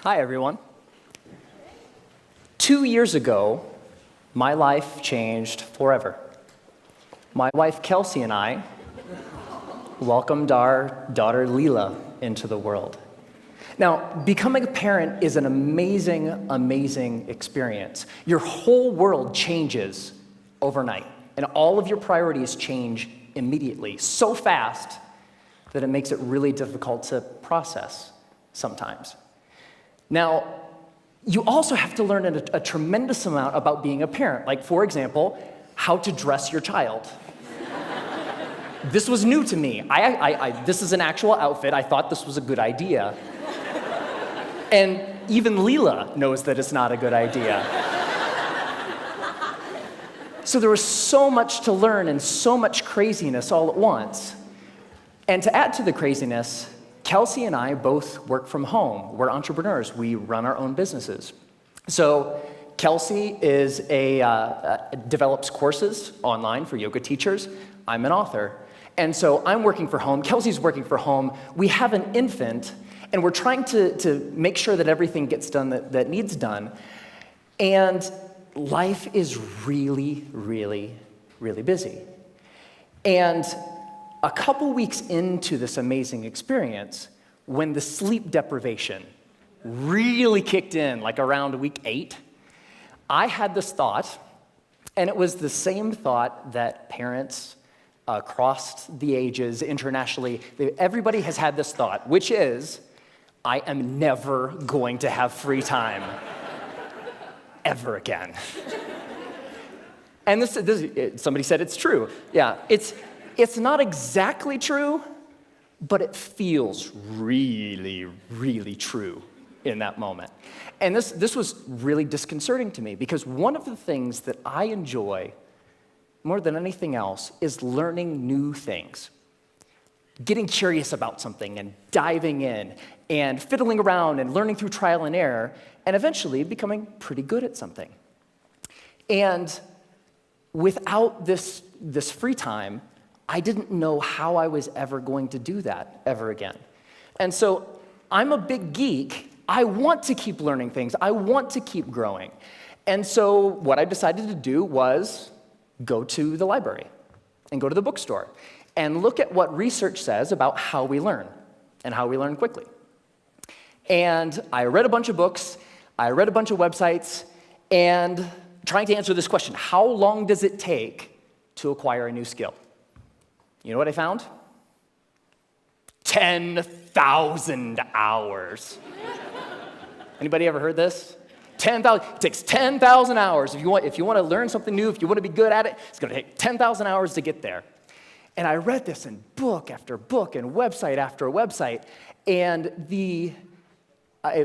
Hi, everyone. 2 years ago, my life changed forever. My wife, Kelsey, and I welcomed our daughter, Leela, into the world. Now, becoming a parent is an amazing, amazing experience. Your whole world changes overnight, and all of your priorities change immediately, so fast that it makes it really difficult to process sometimes. Now, you also have to learn a tremendous amount about being a parent, like, for example, how to dress your child. This was new to me. This is an actual outfit. I thought this was a good idea. And even Leela knows that it's not a good idea. So there was so much to learn and so much craziness all at once. And to add to the craziness, Kelsey and I both work from home. We're entrepreneurs. We run our own businesses. So Kelsey is develops courses online for yoga teachers. I'm an author. And so I'm working from home. Kelsey's working from home. We have an infant, and we're trying to make sure that everything gets done that needs done. And life is really, really, really busy. And a couple weeks into this amazing experience, when the sleep deprivation really kicked in, like around week 8, I had this thought, and it was the same thought that parents across the ages internationally, everybody has had this thought, which is, I am never going to have free time ever again. And somebody said it's true. Yeah, it's not exactly true, but it feels really, really true in that moment. And this was really disconcerting to me, because one of the things that I enjoy more than anything else is learning new things. Getting curious about something and diving in and fiddling around and learning through trial and error and eventually becoming pretty good at something. And without this free time, I didn't know how I was ever going to do that ever again. And so I'm a big geek. I want to keep learning things. I want to keep growing. And so what I decided to do was go to the library and go to the bookstore and look at what research says about how we learn and how we learn quickly. And I read a bunch of books, I read a bunch of websites, and trying to answer this question: how long does it take to acquire a new skill? You know what I found? 10,000 hours. Anybody ever heard this? 10,000. It takes 10,000 hours. If you want to learn something new, if you want to be good at it, it's going to take 10,000 hours to get there. And I read this in book after book and website after website, and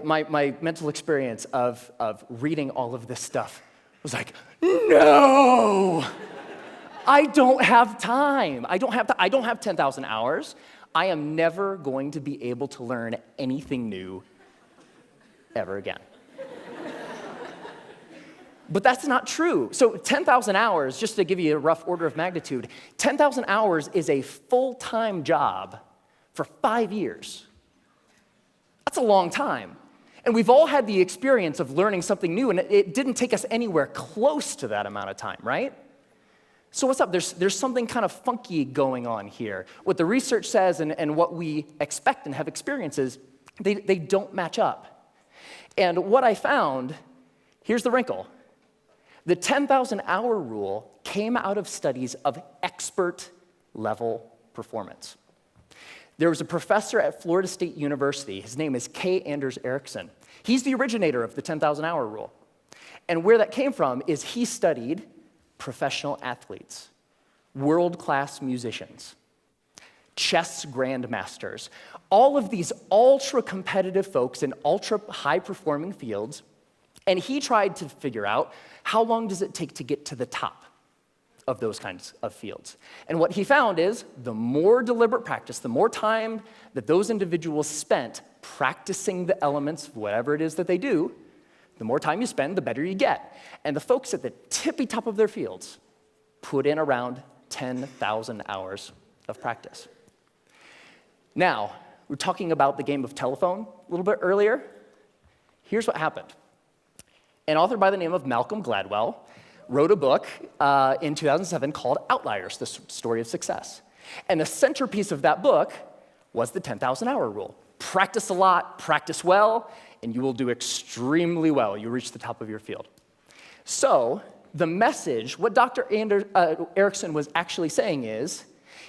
my mental experience of reading all of this stuff was like, no! I don't have time. I don't have 10,000 hours. I am never going to be able to learn anything new ever again. But that's not true. So 10,000 hours, just to give you a rough order of magnitude, 10,000 hours is a full-time job for 5 years. That's a long time. And we've all had the experience of learning something new, and it didn't take us anywhere close to that amount of time, right? So what's up? There's something kind of funky going on here. What the research says and what we expect and have experiences, they don't match up. And what I found, here's the wrinkle. The 10,000-hour rule came out of studies of expert-level performance. There was a professor at Florida State University. His name is K. Anders Ericsson. He's the originator of the 10,000-hour rule. And where that came from is he studied professional athletes, world-class musicians, chess grandmasters, all of these ultra-competitive folks in ultra-high-performing fields, and he tried to figure out how long does it take to get to the top of those kinds of fields. And what he found is the more deliberate practice, the more time that those individuals spent practicing the elements of whatever it is that they do, the more time you spend, the better you get. And the folks at the tippy top of their fields put in around 10,000 hours of practice. Now, we were talking about the game of telephone a little bit earlier. here's what happened. An author by the name of Malcolm Gladwell wrote a book in 2007 called Outliers, the Story of Success. And the centerpiece of that book was the 10,000-hour rule. Practice a lot, practice well, and you will do extremely well. You'll reach the top of your field. So the message, what Dr. Erickson was actually saying is,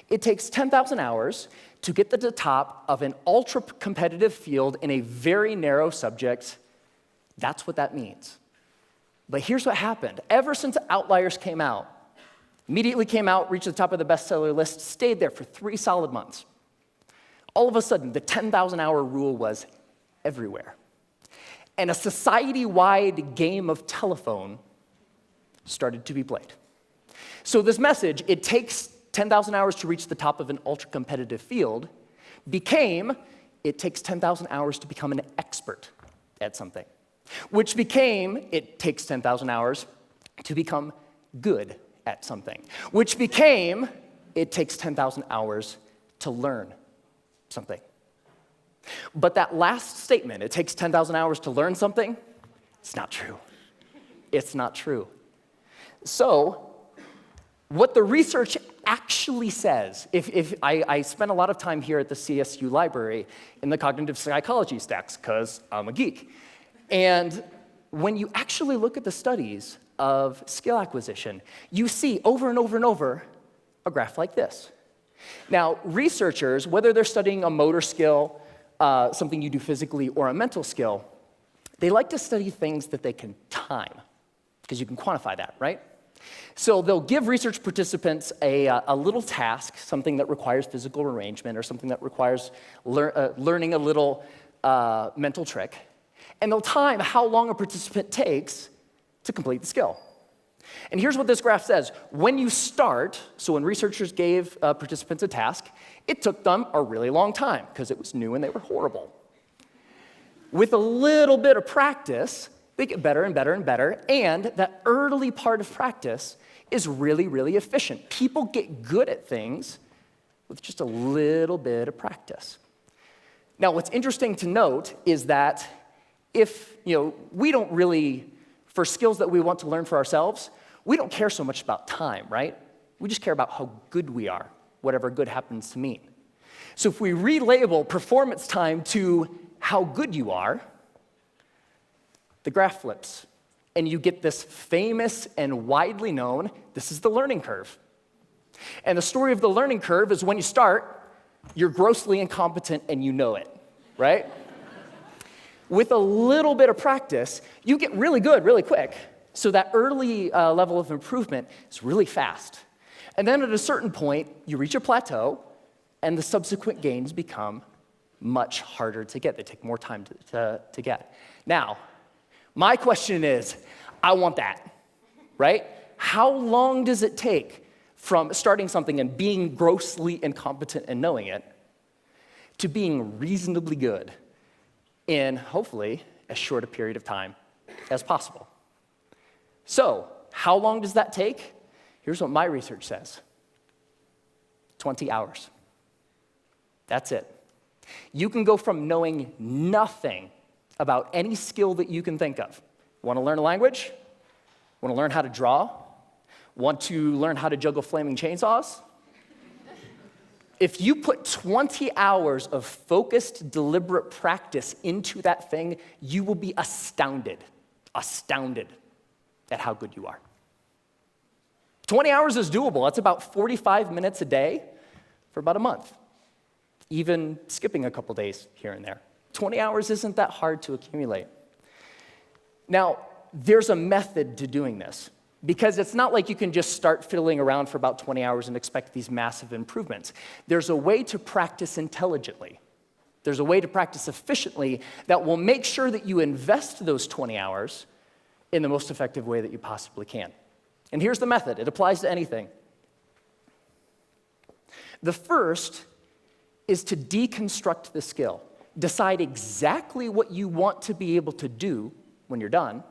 it takes 10,000 hours to get to the top of an ultra-competitive field in a very narrow subject. That's what that means. But here's what happened. Ever since Outliers came out, immediately came out, reached the top of the bestseller list, stayed there for 3 solid months. All of a sudden, the 10,000-hour rule was everywhere. And a society-wide game of telephone started to be played. So this message, it takes 10,000 hours to reach the top of an ultra-competitive field, became, it takes 10,000 hours to become an expert at something, which became, it takes 10,000 hours to become good at something, which became, it takes 10,000 hours to learn something. But that last statement, it takes 10,000 hours to learn something, it's not true. It's not true. So, what the research actually says, if I spent a lot of time here at the CSU library in the cognitive psychology stacks, because I'm a geek. And when you actually look at the studies of skill acquisition, you see over and over and over a graph like this. Now, researchers, whether they're studying a motor skill, something you do physically, or a mental skill, they like to study things that they can time, because you can quantify that, right? So they'll give research participants a little task, something that requires physical arrangement or something that requires learning a little mental trick, and they'll time how long a participant takes to complete the skill. And here's what this graph says. When you start, so when researchers gave participants a task, it took them a really long time because it was new and they were horrible. With a little bit of practice, they get better and better and better, and that early part of practice is really, really efficient. People get good at things with just a little bit of practice. Now, what's interesting to note is that if, we don't really, for skills that we want to learn for ourselves, we don't care so much about time, right? We just care about how good we are, whatever good happens to mean. So if we relabel performance time to how good you are, the graph flips, and you get this famous and widely known, this is the learning curve. And the story of the learning curve is when you start, you're grossly incompetent and you know it, right? With a little bit of practice, you get really good really quick. So that early level of improvement is really fast. And then at a certain point, you reach a plateau, and the subsequent gains become much harder to get. They take more time to get. Now, my question is, I want that, right? How long does it take from starting something and being grossly incompetent and knowing it to being reasonably good in, hopefully, as short a period of time as possible? So, how long does that take? Here's what my research says. 20 hours. That's it. You can go from knowing nothing about any skill that you can think of. Want to learn a language? Want to learn how to draw? Want to learn how to juggle flaming chainsaws? If you put 20 hours of focused, deliberate practice into that thing, you will be astounded at how good you are. 20 hours is doable. That's about 45 minutes a day for about a month, even skipping a couple days here and there. 20 hours isn't that hard to accumulate. Now, there's a method to doing this, because it's not like you can just start fiddling around for about 20 hours and expect these massive improvements. There's a way to practice intelligently. There's a way to practice efficiently that will make sure that you invest those 20 hours in the most effective way that you possibly can. And here's the method. It applies to anything. The first is to deconstruct the skill. Decide exactly what you want to be able to do when you're done,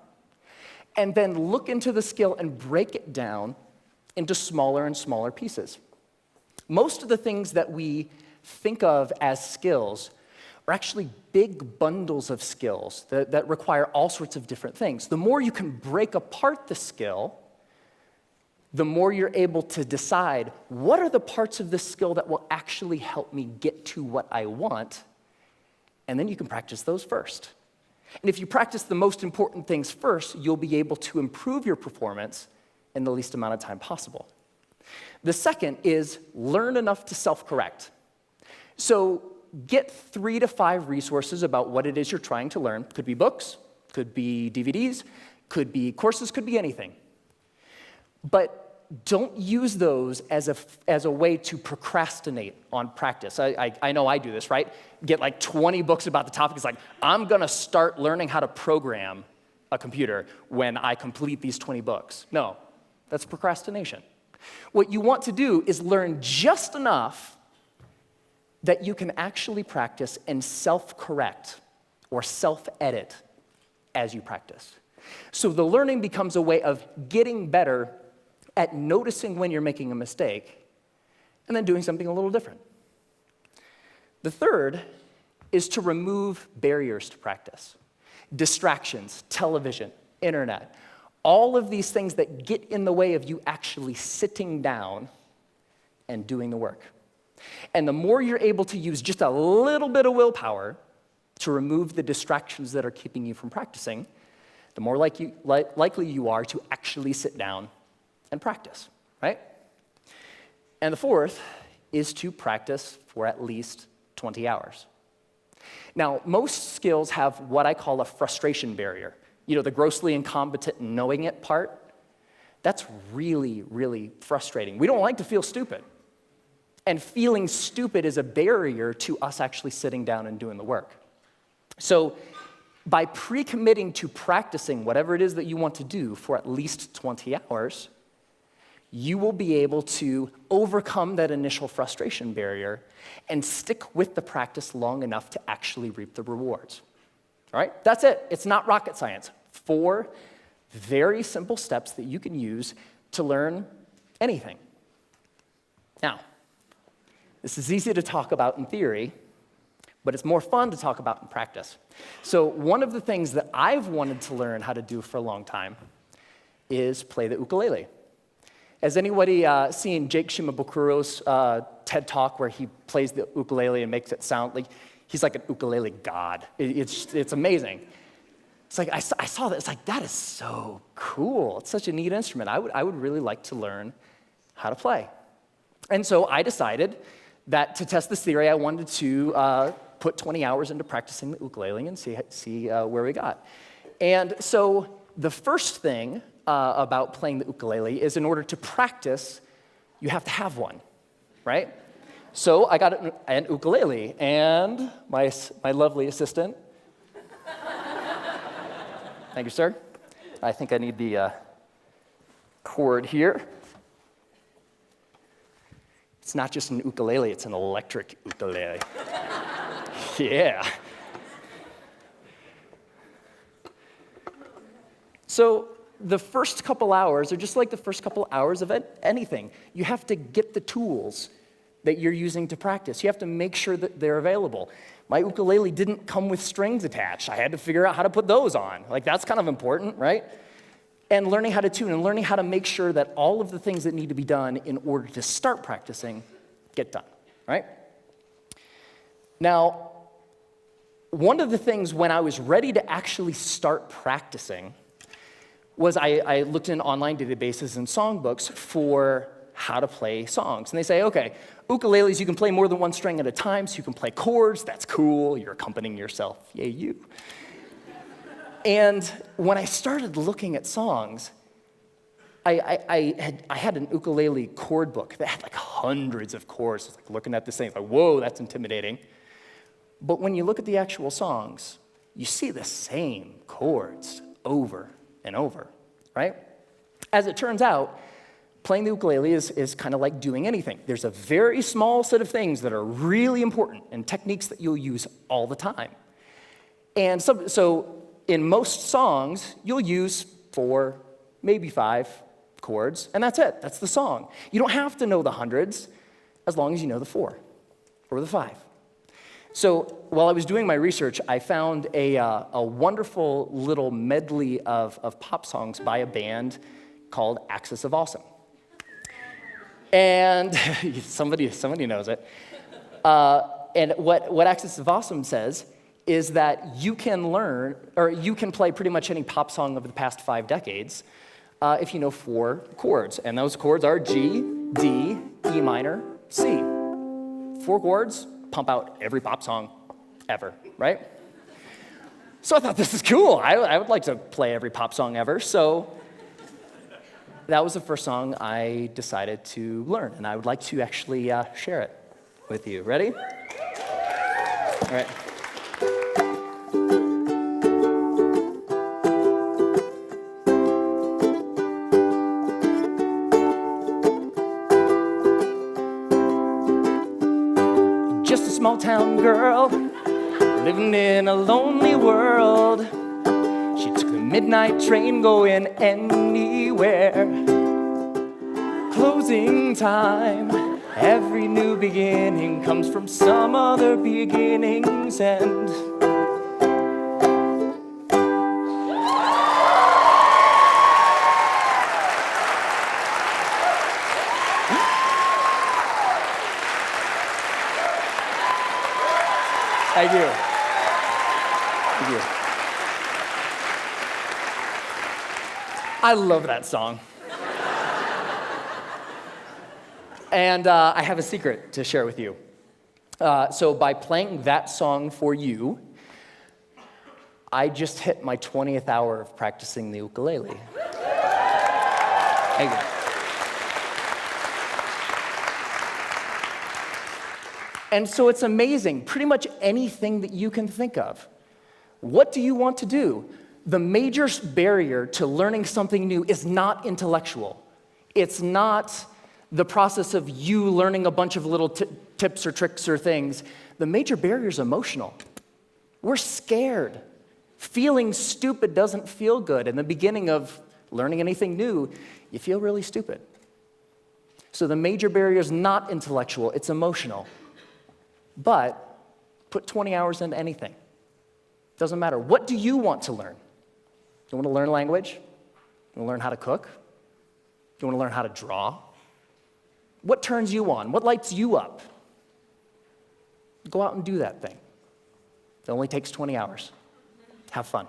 and then look into the skill and break it down into smaller and smaller pieces. Most of the things that we think of as skills are actually big bundles of skills that require all sorts of different things. The more you can break apart the skill, the more you're able to decide what are the parts of this skill that will actually help me get to what I want, and then you can practice those first. And if you practice the most important things first, you'll be able to improve your performance in the least amount of time possible. The second is learn enough to self-correct. So get 3 to 5 resources about what it is you're trying to learn. Could be books, could be DVDs, could be courses, could be anything. But don't use those as a way to procrastinate on practice. I know I do this, right? Get like 20 books about the topic. It's like, I'm going to start learning how to program a computer when I complete these 20 books. No, that's procrastination. What you want to do is learn just enough that you can actually practice and self-correct or self-edit as you practice. So the learning becomes a way of getting better at noticing when you're making a mistake and then doing something a little different. The third is to remove barriers to practice. Distractions, television, internet, all of these things that get in the way of you actually sitting down and doing the work. And the more you're able to use just a little bit of willpower to remove the distractions that are keeping you from practicing, the more likely you are to actually sit down and practice, right? And the fourth is to practice for at least 20 hours. Now, most skills have what I call a frustration barrier. You know, the grossly incompetent knowing it part, that's really, really frustrating. We don't like to feel stupid. And feeling stupid is a barrier to us actually sitting down and doing the work. So by pre-committing to practicing whatever it is that you want to do for at least 20 hours, you will be able to overcome that initial frustration barrier and stick with the practice long enough to actually reap the rewards. All right? That's it. It's not rocket science. 4 very simple steps that you can use to learn anything. Now, this is easy to talk about in theory, but it's more fun to talk about in practice. So one of the things that I've wanted to learn how to do for a long time is play the ukulele. Has anybody seen Jake Shimabukuro's TED Talk where he plays the ukulele and makes it sound like he's like an ukulele god? It's amazing. It's like I saw that. It's like, that is so cool. It's such a neat instrument. I would really like to learn how to play. And so I decided that to test this theory, I wanted to put 20 hours into practicing the ukulele and see where we got. And so the first thing about playing the ukulele is in order to practice, you have to have one, right? So I got an ukulele, and my lovely assistant, thank you, sir. I think I need the cord here. It's not just an ukulele, it's an electric ukulele. Yeah. So the first couple hours are just like the first couple hours of anything. You have to get the tools that you're using to practice. You have to make sure that they're available. My ukulele didn't come with strings attached. I had to figure out how to put those on. Like, that's kind of important, right? And learning how to tune and learning how to make sure that all of the things that need to be done in order to start practicing get done, right? Now, one of the things when I was ready to actually start practicing was I looked in online databases and songbooks for how to play songs. And they say, okay, ukuleles, you can play more than one string at a time, so you can play chords. That's cool. You're accompanying yourself. Yay, you. And when I started looking at songs, I had an ukulele chord book that had like hundreds of chords. I was like looking at this thing, like, whoa, that's intimidating. But when you look at the actual songs, you see the same chords over and over, right? As it turns out, playing the ukulele is kind of like doing anything. There's a very small set of things that are really important and techniques that you'll use all the time. And so in most songs, you'll use 4, maybe 5 chords, and that's it. That's the song. You don't have to know the hundreds as long as you know the 4 or the 5. So while I was doing my research, I found a wonderful little medley of pop songs by a band called Axis of Awesome. And somebody knows it. And what Axis of Awesome says is that you can learn, or you can play pretty much any pop song of the past 5 decades if you know 4 chords. And those chords are G, D, E minor, C. 4 chords, pump out every pop song ever, right? So I thought, this is cool. I would like to play every pop song ever. So that was the first song I decided to learn, and I would like to actually share it with you. Ready? All right. Just a small town girl living in a lonely world. She took the midnight train going anywhere. Closing time. Every new beginning comes from some other beginning's end. Thank you. Thank you. I love that song. And I have a secret to share with you. So by playing that song for you, I just hit my 20th hour of practicing the ukulele. Thank you. And so it's amazing, pretty much anything that you can think of. What do you want to do? The major barrier to learning something new is not intellectual. It's not the process of you learning a bunch of little tips or tricks or things. The major barrier is emotional. We're scared. Feeling stupid doesn't feel good. In the beginning of learning anything new, you feel really stupid. So the major barrier is not intellectual, it's emotional. But put 20 hours into anything. Doesn't matter. What do you want to learn? You want to learn language? You want to learn how to cook? You want to learn how to draw? What turns you on? What lights you up? Go out and do that thing. It only takes 20 hours. Have fun.